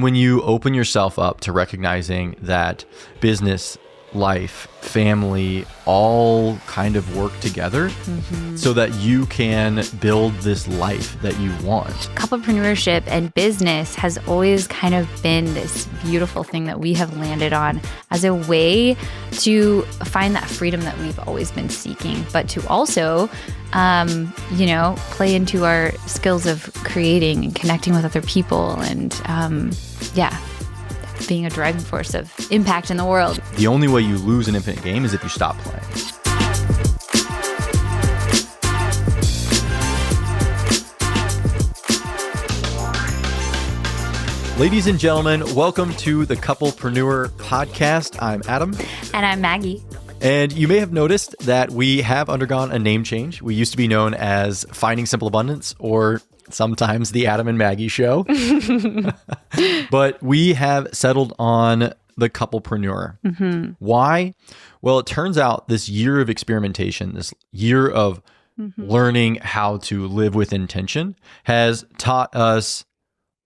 When you open yourself up to recognizing that business, life, family, all kind of work together so that you can build this life that you want. Couplepreneurship and business has always kind of been this beautiful thing that we have landed on as a way to find that freedom that we've always been seeking, but to also, play into our skills of creating and connecting with other people and, being a driving force of impact in the world. The only way you lose an infinite game is if you stop playing. Ladies and gentlemen, welcome to the Couplepreneur podcast. I'm Adam. And I'm Maggie. And you may have noticed that we have undergone a name change. We used to be known as Finding Simple Abundance, or sometimes the Adam and Maggie Show. But we have settled on the Couplepreneur. Why? Well, it turns out this year of experimentation, this year of learning how to live with intention has taught us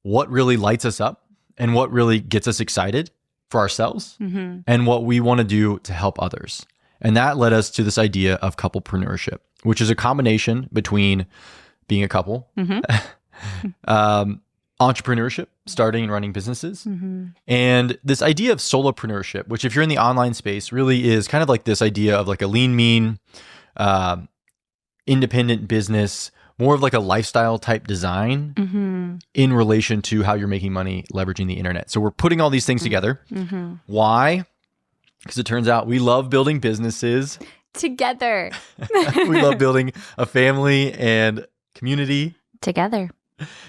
what really lights us up and what really gets us excited for ourselves and what we want to do to help others. And that led us to this idea of couplepreneurship, which is a combination between being a couple, entrepreneurship, starting and running businesses, and this idea of solopreneurship, which if you're in the online space really is kind of like this idea of like a lean, mean, independent business, more of like a lifestyle type design in relation to how you're making money leveraging the internet. So we're putting all these things together. Why? Because it turns out we love building businesses together. We love building a family and community together.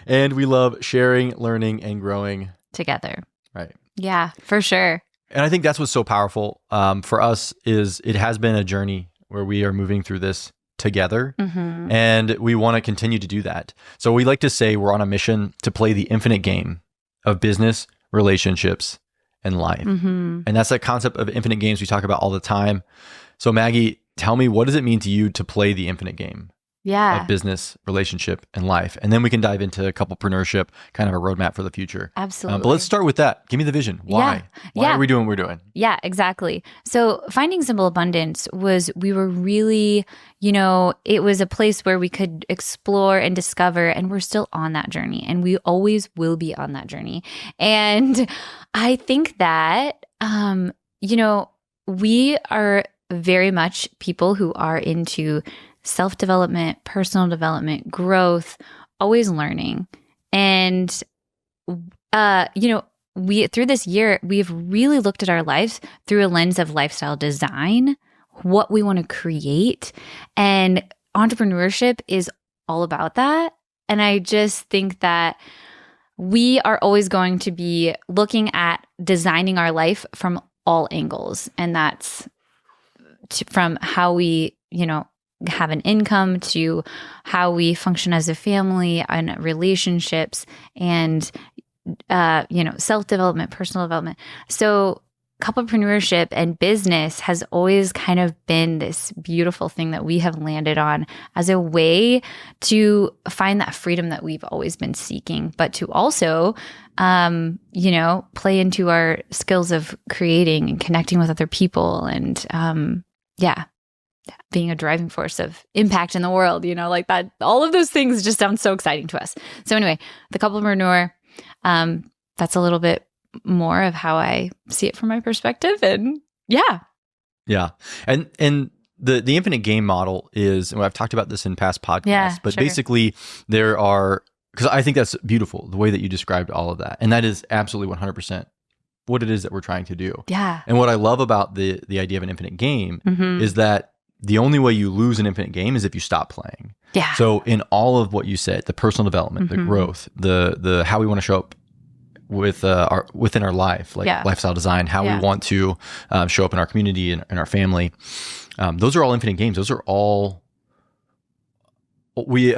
And we love sharing, learning, and growing together. Right. Yeah, for sure. And I think that's what's so powerful for us is it has been a journey where we are moving through this together, and we want to continue to do that. So we like to say we're on a mission to play the infinite game of business, relationships, and life. And that's that concept of infinite games we talk about all the time. So Maggie, tell me, what does it mean to you to play the infinite game of business, relationship, and life? And then we can dive into couplepreneurship, kind of a roadmap for the future. Absolutely. But let's start with that. Give me the vision. Why? Why are we doing what we're doing? Yeah, exactly. So Finding Simple Abundance we were really, it was a place where we could explore and discover, and we're still on that journey, and we always will be on that journey. And I think that, we are very much people who are into self-development, personal development, growth, always learning. And, we through this year, we've really looked at our lives through a lens of lifestyle design, what we want to create. And entrepreneurship is all about that. And I just think that we are always going to be looking at designing our life from all angles. And that's from how we, have an income to how we function as a family and relationships and, self-development, personal development. So couplepreneurship and business has always kind of been this beautiful thing that we have landed on as a way to find that freedom that we've always been seeking, but to also, play into our skills of creating and connecting with other people and, being a driving force of impact in the world, like that. All of those things just sound so exciting to us. So anyway, the couplepreneur, that's a little bit more of how I see it from my perspective. And yeah. And the infinite game model is, and I've talked about this in past podcasts, but basically there are, because I think that's beautiful, the way that you described all of that. And that is absolutely 100% what it is that we're trying to do. Yeah. And what I love about the idea of an infinite game is that the only way you lose an infinite game is if you stop playing. Yeah. So in all of what you said, the personal development, the growth, the how we want to show up with within our life, like lifestyle design, how we want to show up in our community and in our family, those are all infinite games. Those are all we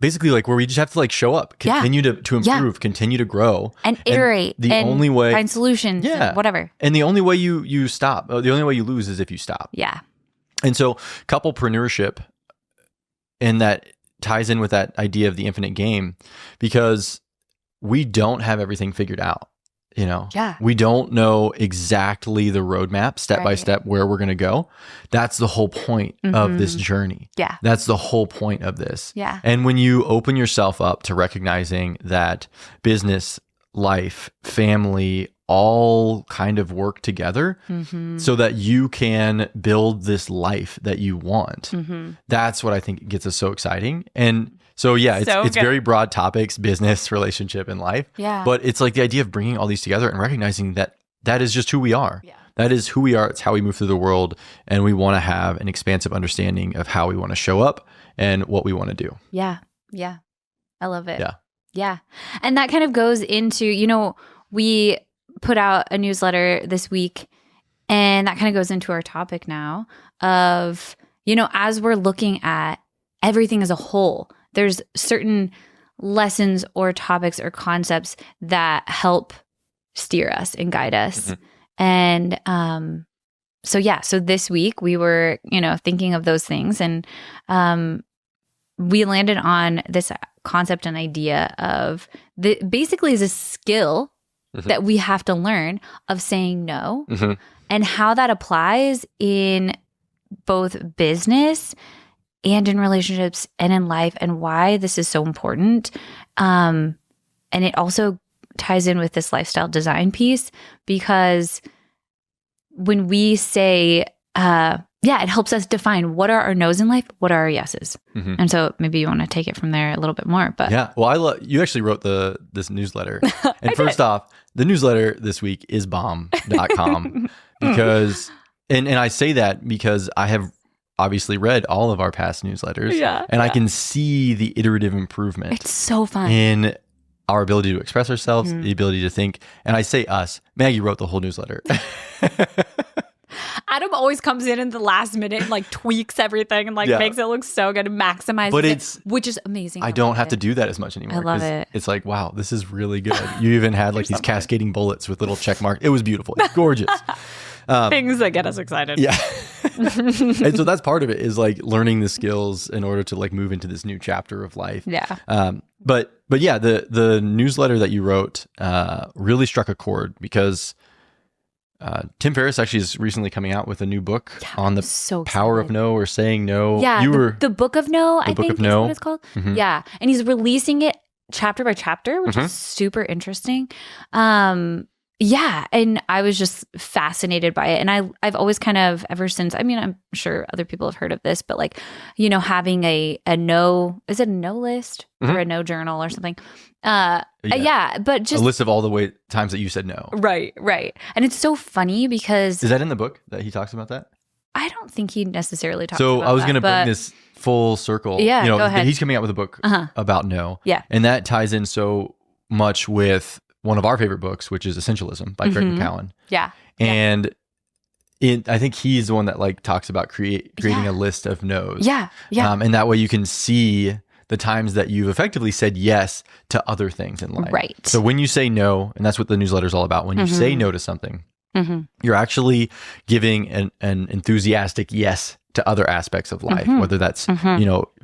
basically like where we just have to like show up, continue to improve, continue to grow, and iterate. And the only way find solutions, whatever. And the only way you stop, the only way you lose is if you stop. Yeah. And so couplepreneurship, and that ties in with that idea of the infinite game, because we don't have everything figured out. Yeah. We don't know exactly the roadmap step by Right. step where we're going to go. That's the whole point of this journey. Yeah. That's the whole point of this. Yeah. And when you open yourself up to recognizing that business, life, family, all kind of work together so that you can build this life that you want. That's what I think gets us so exciting. And so, yeah, it's very broad topics, business, relationship, and life. Yeah. But it's like the idea of bringing all these together and recognizing that that is just who we are. Yeah. That is who we are. It's how we move through the world. And we want to have an expansive understanding of how we want to show up and what we want to do. Yeah. Yeah. I love it. Yeah. Yeah. And that kind of goes into, we put out a newsletter this week, and that kind of goes into our topic now of, as we're looking at everything as a whole, there's certain lessons or topics or concepts that help steer us and guide us. And so this week we were, thinking of those things, and we landed on this concept and idea of basically is a skill that we have to learn of saying no, and how that applies in both business and in relationships and in life, and why this is so important. And it also ties in with this lifestyle design piece, because when we say, it helps us define what are our no's in life, what are our yeses. And so maybe you want to take it from there a little bit more. But yeah, well, you actually wrote this newsletter. And first off, the newsletter this week is bomb.com because, and I say that because I have obviously read all of our past newsletters, and I can see the iterative improvement. It's so fun in our ability to express ourselves, the ability to think. And I say us. Maggie wrote the whole newsletter. Adam always comes in the last minute and tweaks everything and makes it look so good and maximizes it, which is amazing. I don't have to do that as much anymore. I love it. It's like, wow, this is really good. You even had these cascading bullets with little check marks. It was beautiful. It's gorgeous. Things that get us excited. Yeah. And so that's part of it, is learning the skills in order to move into this new chapter of life. Yeah. But yeah, the newsletter that you wrote really struck a chord, because Tim Ferriss actually is recently coming out with a new book on the power of no, or saying no. Yeah, the Book of No, I think is what it's called. Yeah, and he's releasing it chapter by chapter, which is super interesting. Yeah, and I was just fascinated by it. And I've always kind of, ever since, I'm sure other people have heard of this, but having a no, is it a no list or a no journal or something? But just a list of all the times that you said no. Right. And it's so funny because... Is that in the book that he talks about that? I don't think he necessarily talks about that. So I was going to bring this full circle. Yeah, go ahead. He's coming out with a book about no. Yeah. And that ties in so much with one of our favorite books, which is Essentialism by Craig McCowan. Yeah. And I think he's the one that talks about creating a list of no's. Yeah. And that way you can see the times that you've effectively said yes to other things in life. Right. So when you say no, and that's what the newsletter is all about, when you say no to something, you're actually giving an enthusiastic yes to other aspects of life, whether that's,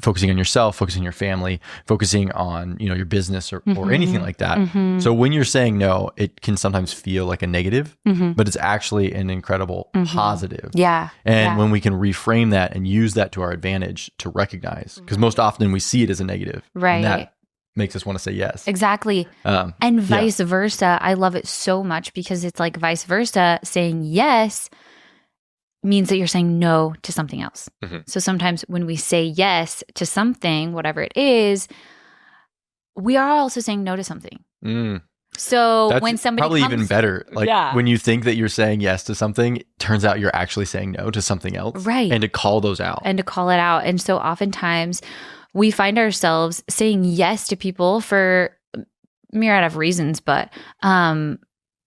focusing on yourself, focusing on your family, focusing on, your business or anything like that. So when you're saying no, it can sometimes feel like a negative, but it's actually an incredible positive. Yeah. And when we can reframe that and use that to our advantage to recognize, because most often we see it as a negative. Right. And that makes us want to say yes. Exactly. And vice versa. I love it so much, because it's vice versa. Saying yes means that you're saying no to something else. So sometimes when we say yes to something, whatever it is, we are also saying no to something. So that's when somebody probably even better, when you think that you're saying yes to something, it turns out you're actually saying no to something else. Right. And to call those out. And to call it out. And so oftentimes we find ourselves saying yes to people for a myriad of reasons, but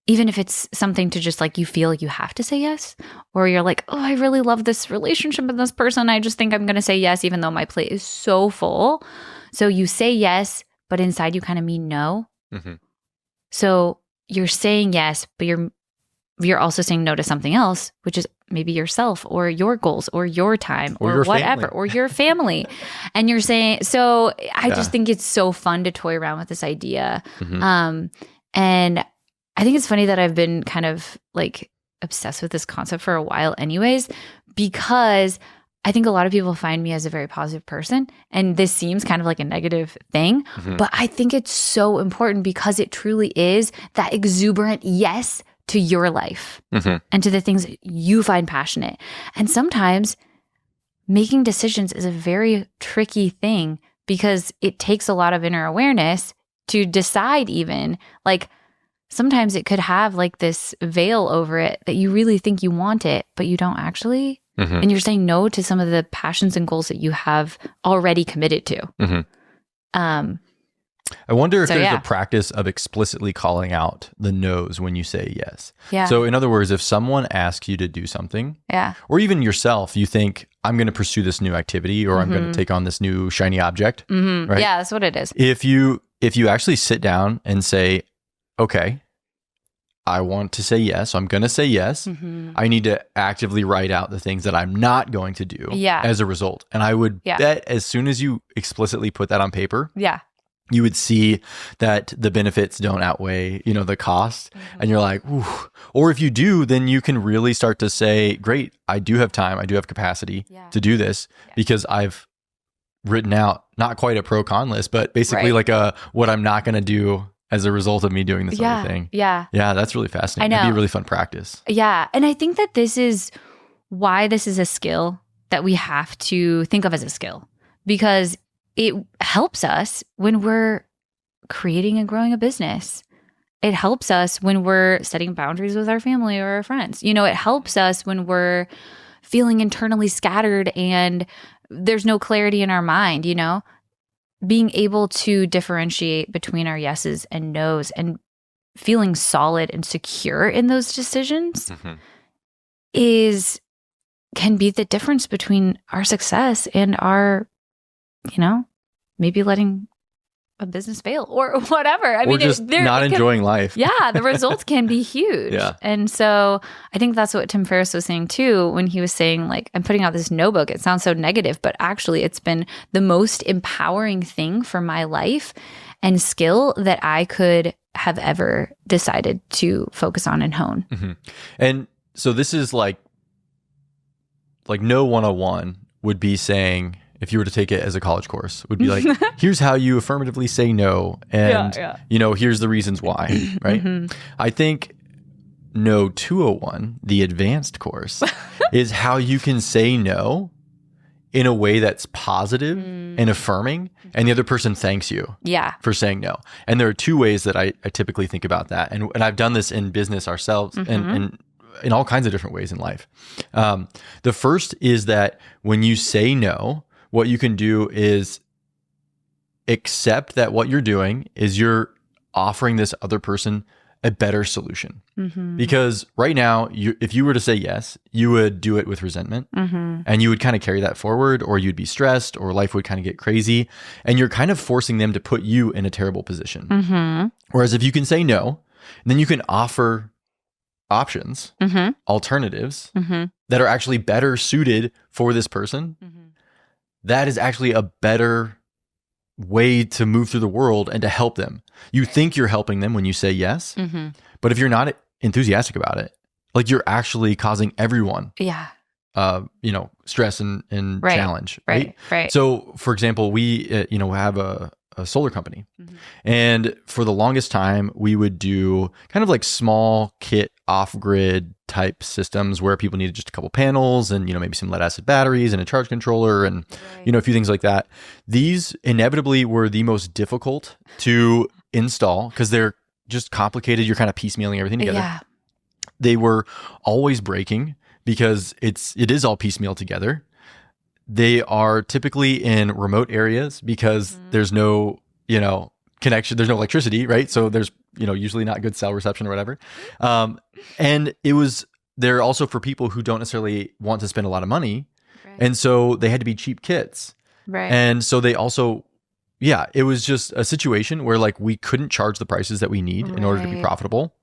even if it's something to just you feel you have to say yes, or you're oh, I really love this relationship with this person, I just think I'm going to say yes, even though my plate is so full. So you say yes, but inside you kind of mean no. So you're saying yes, but you're also saying no to something else, which is maybe yourself or your goals or your time Or or your whatever, family. or your family. And you're saying, so I just think it's so fun to toy around with this idea. Mm-hmm. And I think it's funny that I've been kind of like obsessed with this concept for a while anyways, because I think a lot of people find me as a very positive person, and this seems kind of like a negative thing, but I think it's so important because it truly is that exuberant yes to your life and to the things that you find passionate. And sometimes making decisions is a very tricky thing because it takes a lot of inner awareness to decide. Even like sometimes it could have like this veil over it that you really think you want it, but you don't actually. And you're saying no to some of the passions and goals that you have already committed to. I wonder if there's a practice of explicitly calling out the no's when you say yes. Yeah. So in other words, if someone asks you to do something, or even yourself, you think, I'm going to pursue this new activity, or I'm going to take on this new shiny object, right? Yeah, that's what it is. If you actually sit down and say, okay, I want to say yes, so I'm going to say yes. I need to actively write out the things that I'm not going to do as a result. And I would bet as soon as you explicitly put that on paper, you would see that the benefits don't outweigh, the cost. And you're like, ooh. Or if you do, then you can really start to say, great, I do have time. I do have capacity to do this because I've written out not quite a pro-con list, but basically like what I'm not going to do as a result of me doing this other thing. Yeah, that's really fascinating. It'd be a really fun practice. Yeah. And I think that this is why this is a skill that we have to think of as a skill, because it helps us when we're creating and growing a business. It helps us when we're setting boundaries with our family or our friends. It helps us when we're feeling internally scattered and there's no clarity in our mind, being able to differentiate between our yeses and nos and feeling solid and secure in those decisions can be the difference between our success and our, maybe letting a business fail or whatever. Or just not enjoying life. Yeah, the results can be huge. Yeah. And so I think that's what Tim Ferriss was saying too, when he was saying like, I'm putting out this no book. It sounds so negative, but actually it's been the most empowering thing for my life and skill that I could have ever decided to focus on and hone. And so this is like no 101 would be saying, if you were to take it as a college course, would be like, here's how you affirmatively say no. And, here's the reasons why, right? I think No 201, the advanced course, is how you can say no in a way that's positive and affirming, and the other person thanks you for saying no. And there are two ways that I typically think about that. And I've done this in business ourselves and in all kinds of different ways in life. The first is that when you say no, what you can do is accept that what you're doing is you're offering this other person a better solution. Because right now, if you were to say yes, you would do it with resentment and you would kind of carry that forward, or you'd be stressed, or life would kind of get crazy, and you're kind of forcing them to put you in a terrible position. Whereas if you can say no, then you can offer options, alternatives that are actually better suited for this person. That is actually a better way to move through the world and to help them. You think you're helping them when you say yes, but if you're not enthusiastic about it, like you're actually causing everyone, stress and challenge. Right. So for example, we, have a solar company, and for the longest time we would do kind of like small kit off-grid type systems where people needed just a couple panels and, maybe some lead acid batteries and a charge controller and, a few things like that. These inevitably were the most difficult to install because they're just complicated. You're kind of piecemealing everything together. Yeah. They were always breaking because it is all piecemeal together. They are typically in remote areas because there's no, connection. There's no electricity, right? So there's, usually not good cell reception or whatever. And they're also for people who don't necessarily want to spend a lot of money. Right. And so they had to be cheap kits. Right. And so they also, it was just a situation where like we couldn't charge the prices that we need in order to be profitable.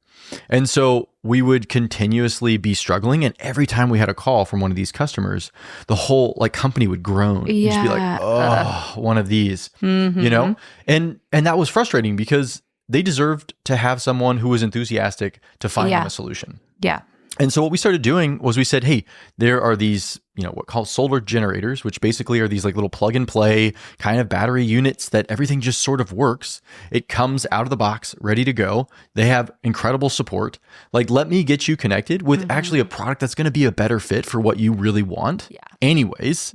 And so we would continuously be struggling. And every time we had a call from one of these customers, the whole like company would groan. Yeah. Just be like, oh, one of these, you know? And that was frustrating because they deserved to have someone who was enthusiastic to find them a solution. Yeah. And so what we started doing was we said, hey, there are these, what called solar generators, which basically are these like little plug and play kind of battery units that everything just sort of works. It comes out of the box, ready to go. They have incredible support. Like, let me get you connected with actually a product that's going to be a better fit for what you really want. Yeah. Anyways,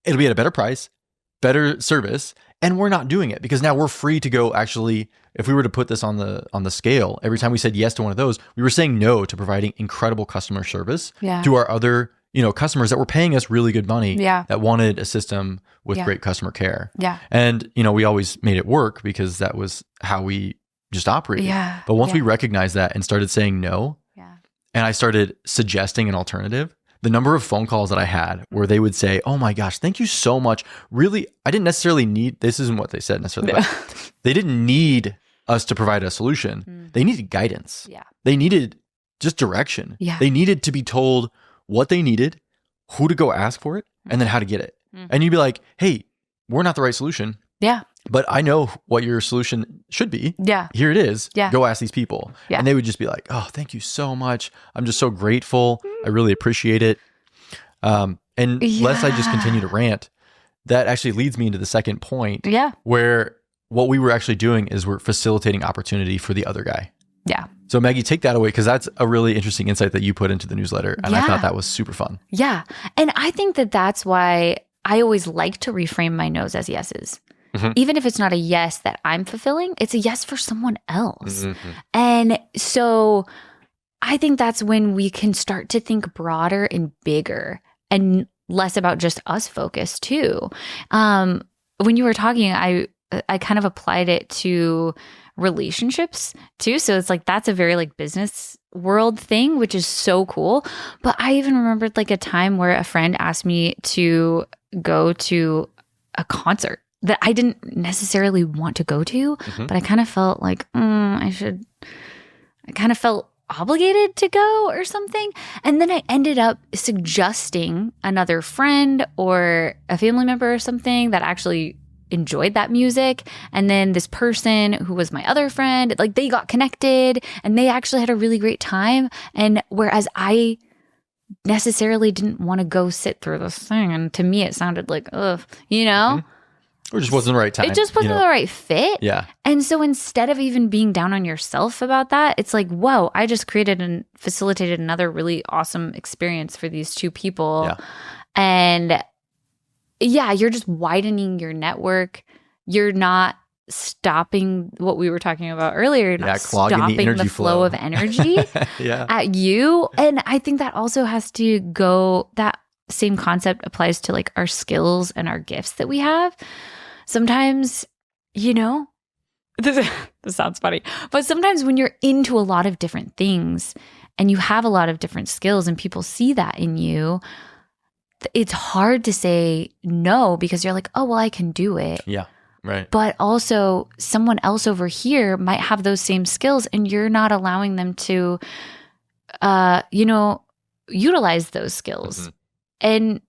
it'll be at a better price, better service. And we're not doing it because now we're free to go actually, if we were to put this on the scale, every time we said yes to one of those, we were saying no to providing incredible customer service to our other, customers that were paying us really good money that wanted a system with great customer care. Yeah. And, we always made it work because that was how we just operated. Yeah. But once we recognized that and started saying no, and I started suggesting an alternative, the number of phone calls that I had where they would say, oh my gosh, thank you so much. Really, I didn't necessarily need, this isn't what they said necessarily, but they didn't need us to provide a solution. They needed guidance. Yeah. They needed just direction. Yeah. They needed to be told what they needed, who to go ask for it, and then how to get it. And you'd be like, hey, we're not the right solution. Yeah. But I know what your solution should be. Yeah. Here it is. Yeah. Go ask these people. Yeah. And they would just be like, oh, thank you so much. I'm just so grateful. I really appreciate it. And lest I just continue to rant, that actually leads me into the second point. Yeah. Where what we were actually doing is we're facilitating opportunity for the other guy. Yeah. So Maggie, take that away because that's a really interesting insight that you put into the newsletter. And I thought that was super fun. Yeah. And I think that that's why I always like to reframe my no's as yeses. Even if it's not a yes that I'm fulfilling, it's a yes for someone else. And so I think that's when we can start to think broader and bigger and less about just us focused too. When you were talking, I kind of applied it to relationships too. So it's like, that's a very like business world thing, which is so cool. But I even remembered like a time where a friend asked me to go to a concert that I didn't necessarily want to go to, but I kind of felt like, I kind of felt obligated to go or something. And then I ended up suggesting another friend or a family member or something that actually enjoyed that music. And then this person who was my other friend, like they got connected and they actually had a really great time. And whereas I necessarily didn't want to go sit through this thing. And to me, it sounded like, ugh, Or just wasn't the right time. It just wasn't the right fit. Yeah. And so instead of even being down on yourself about that, it's like, whoa, I just created and facilitated another really awesome experience for these two people. Yeah. And you're just widening your network. You're not stopping what we were talking about earlier. Not clogging stopping the energy flow of energy at you. And I think that also has to go, that same concept applies to like our skills and our gifts that we have. Sometimes, this sounds funny, but sometimes when you're into a lot of different things and you have a lot of different skills and people see that in you, it's hard to say no because you're like, oh, well, I can do it. Yeah. Right. But also someone else over here might have those same skills and you're not allowing them to, utilize those skills and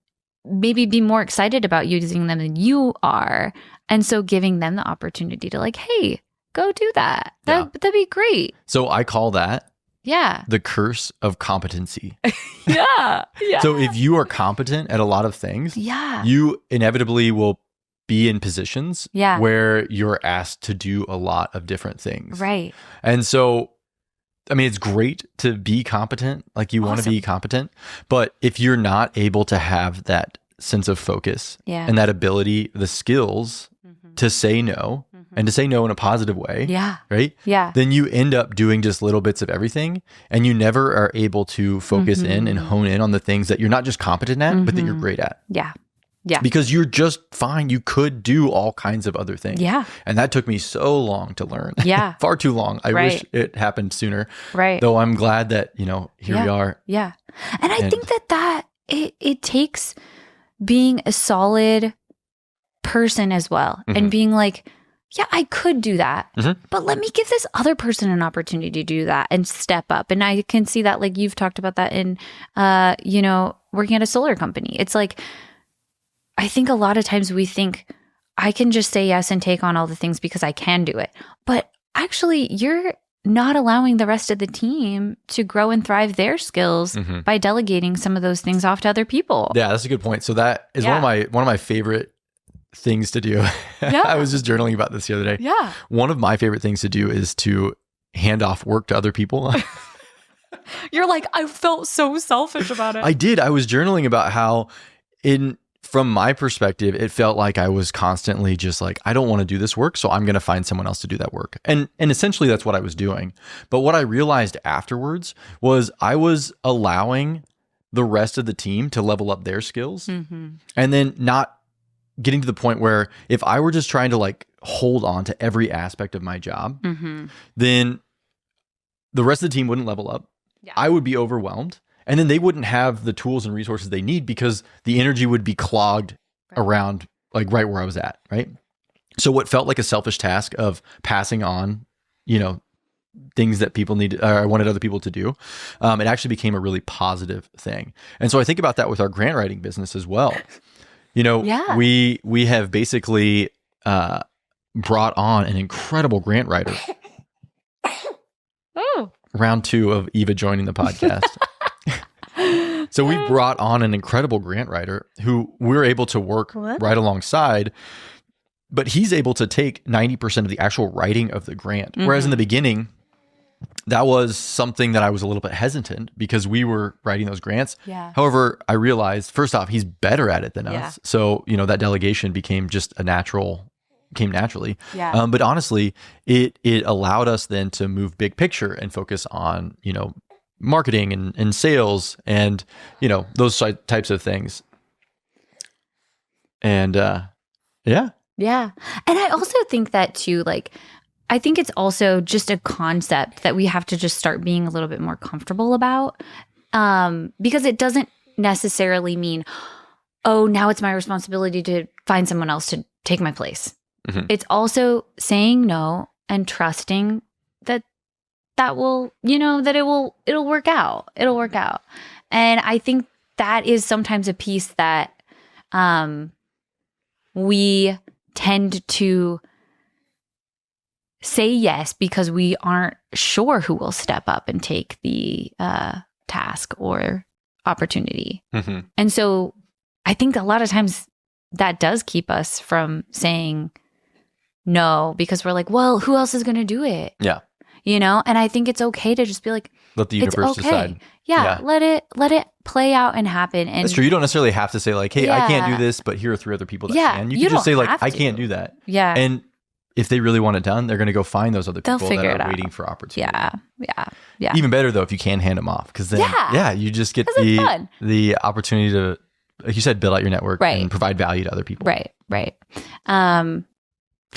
maybe be more excited about using them than you are. And so giving them the opportunity to like, hey, go do that. That'd be great. So I call that Yeah. the curse of competency. Yeah. Yeah. So if you are competent at a lot of things, Yeah. you inevitably will be in positions Yeah. where you're asked to do a lot of different things. Right. And so, I mean, it's great to be competent, like you want to be competent, but if you're not able to have that sense of focus Yeah. and that ability, the skills to say no and to say no in a positive way, Yeah. right? Yeah. Then you end up doing just little bits of everything and you never are able to focus in and hone in on the things that you're not just competent at, but that you're great at. Yeah. Yeah. Because you're just fine. You could do all kinds of other things. Yeah. And that took me so long to learn. Yeah. Far too long. I Right. wish it happened sooner. Right. Though I'm glad that, here we are. Yeah. And I think that it takes being a solid person as well and being like, yeah, I could do that, but let me give this other person an opportunity to do that and step up. And I can see that, like you've talked about that in, working at a solar company. It's like, I think a lot of times we think I can just say yes and take on all the things because I can do it. But actually, you're not allowing the rest of the team to grow and thrive their skills by delegating some of those things off to other people. Yeah, that's a good point. So that is one of my favorite things to do. Yeah. I was just journaling about this the other day. Yeah. One of my favorite things to do is to hand off work to other people. You're like, I felt so selfish about it. I did. I was journaling about how from my perspective, it felt like I was constantly just like, I don't want to do this work, so I'm going to find someone else to do that work. And essentially that's what I was doing. But what I realized afterwards was I was allowing the rest of the team to level up their skills and then not getting to the point where if I were just trying to like hold on to every aspect of my job, then the rest of the team wouldn't level up. Yeah. I would be overwhelmed. And then they wouldn't have the tools and resources they need because the energy would be clogged around like right where I was at, right? So what felt like a selfish task of passing on, things that people need, or I wanted other people to do, it actually became a really positive thing. And so I think about that with our grant writing business as well. We have basically brought on an incredible grant writer. Oh. Round 2 of Eva joining the podcast. So we brought on an incredible grant writer who we're able to work right alongside, but he's able to take 90% of the actual writing of the grant. Whereas in the beginning, that was something that I was a little bit hesitant because we were writing those grants. Yeah. However, I realized first off, he's better at it than us. So, that delegation became just came naturally. Yeah. But honestly, it allowed us then to move big picture and focus on, marketing and sales and, those types of things. And yeah. Yeah. And I also think that too, like, I think it's also just a concept that we have to just start being a little bit more comfortable about, because it doesn't necessarily mean, oh, now it's my responsibility to find someone else to take my place. It's also saying no and trusting that will, that it'll work out. It'll work out. And I think that is sometimes a piece that we tend to say yes because we aren't sure who will step up and take the task or opportunity. And so I think a lot of times that does keep us from saying no because we're like, well, who else is going to do it? Yeah. And I think it's okay to just be like, let the universe decide. Yeah, let it play out and happen. And that's true. You don't necessarily have to say like, hey, I can't do this, but here are 3 other people that can. You can just say like, I can't do that. Yeah. And if they really want it done, they're going to go find those other people that are waiting for opportunity. Yeah. Even better though, if you can hand them off, because then, you just get the opportunity to, like you said, build out your network and provide value to other people. Right.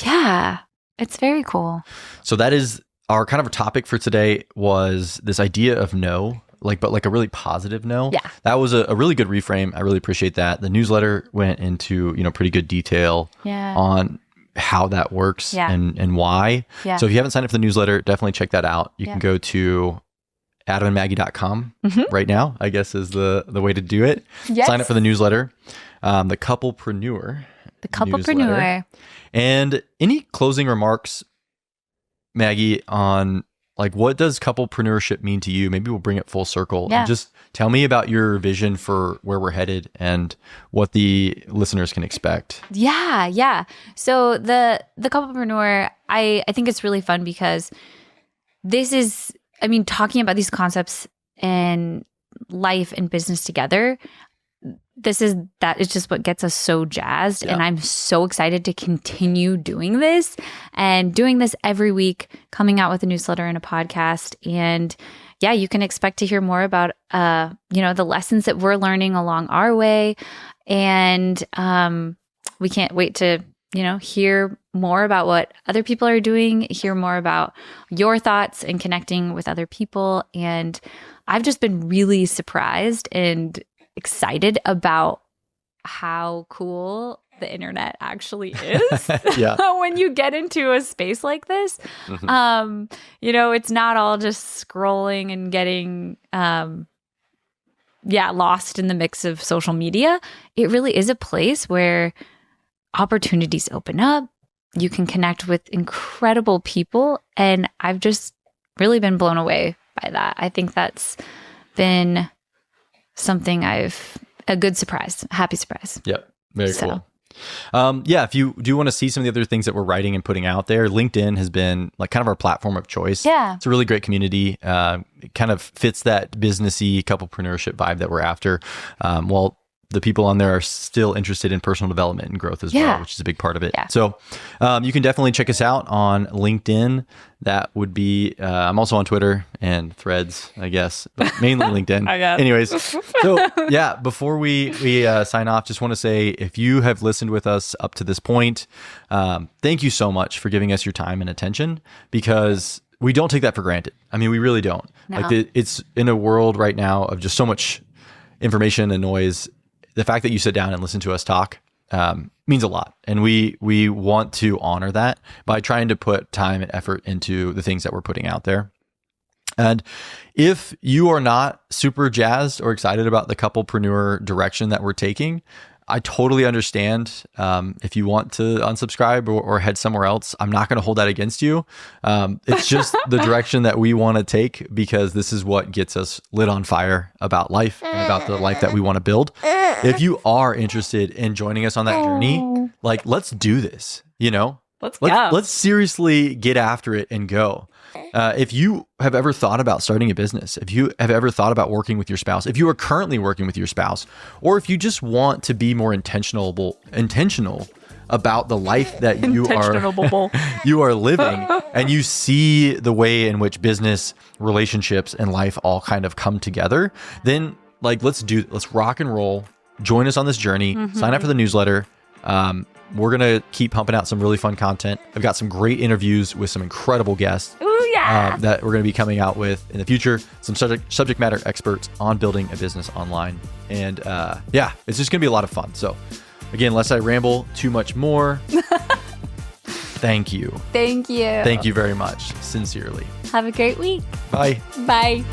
Yeah, it's very cool. So that is our kind of a topic for today was this idea of no, but like a really positive no. Yeah. That was a really good reframe. I really appreciate that. The newsletter went into, pretty good detail on how that works and why. Yeah. So if you haven't signed up for the newsletter, definitely check that out. You can go to adamandmaggie.com right now, I guess is the way to do it. Yes. Sign up for the newsletter, the couplepreneur. The couplepreneur. Newsletter. And any closing remarks, Maggie, on like what does couplepreneurship mean to you? Maybe we'll bring it full circle. And just tell me about your vision for where we're headed and what the listeners can expect. Yeah. So the couplepreneur, I think it's really fun because this is, talking about these concepts and life and business together. That is just what gets us so jazzed. Yeah. And I'm so excited to continue doing this every week, coming out with a newsletter and a podcast. And you can expect to hear more about, the lessons that we're learning along our way. And we can't wait to, hear more about what other people are doing, hear more about your thoughts and connecting with other people. And I've just been really surprised and excited about how cool the internet actually is. Yeah. When you get into a space like this, it's not all just scrolling and getting lost in the mix of social media. It really is a place where opportunities open up. You can connect with incredible people. And I've just really been blown away by that. I think that's been something a good surprise, a happy surprise. Yep. Very cool. If you do want to see some of the other things that we're writing and putting out there, LinkedIn has been like kind of our platform of choice. Yeah. It's a really great community. It kind of fits that businessy couplepreneurship vibe that we're after. While the people on there are still interested in personal development and growth as well, which is a big part of it. Yeah. So you can definitely check us out on LinkedIn. That would be, I'm also on Twitter and Threads, I guess, but mainly LinkedIn. Anyways, so before we sign off, just want to say, if you have listened with us up to this point, thank you so much for giving us your time and attention, because we don't take that for granted. I mean, we really don't. No. Like it's in a world right now of just so much information and noise. The fact that you sit down and listen to us talk means a lot. And we want to honor that by trying to put time and effort into the things that we're putting out there. And if you are not super jazzed or excited about the couplepreneur direction that we're taking, I totally understand. If you want to unsubscribe or head somewhere else, I'm not going to hold that against you. It's just the direction that we want to take, because this is what gets us lit on fire about life and about the life that we want to build. If you are interested in joining us on that journey, like, let's do this, let's seriously get after it and go. If you have ever thought about starting a business, if you have ever thought about working with your spouse, if you are currently working with your spouse, or if you just want to be more intentional about the life that you are living, and you see the way in which business, relationships, and life all kind of come together, then let's rock and roll. Join us on this journey. Sign up for the newsletter. We're going to keep pumping out some really fun content. I've got some great interviews with some incredible guests that we're going to be coming out with in the future. Some subject matter experts on building a business online. And it's just going to be a lot of fun. So again, lest I ramble too much more, thank you. Thank you. Thank you very much. Sincerely. Have a great week. Bye. Bye.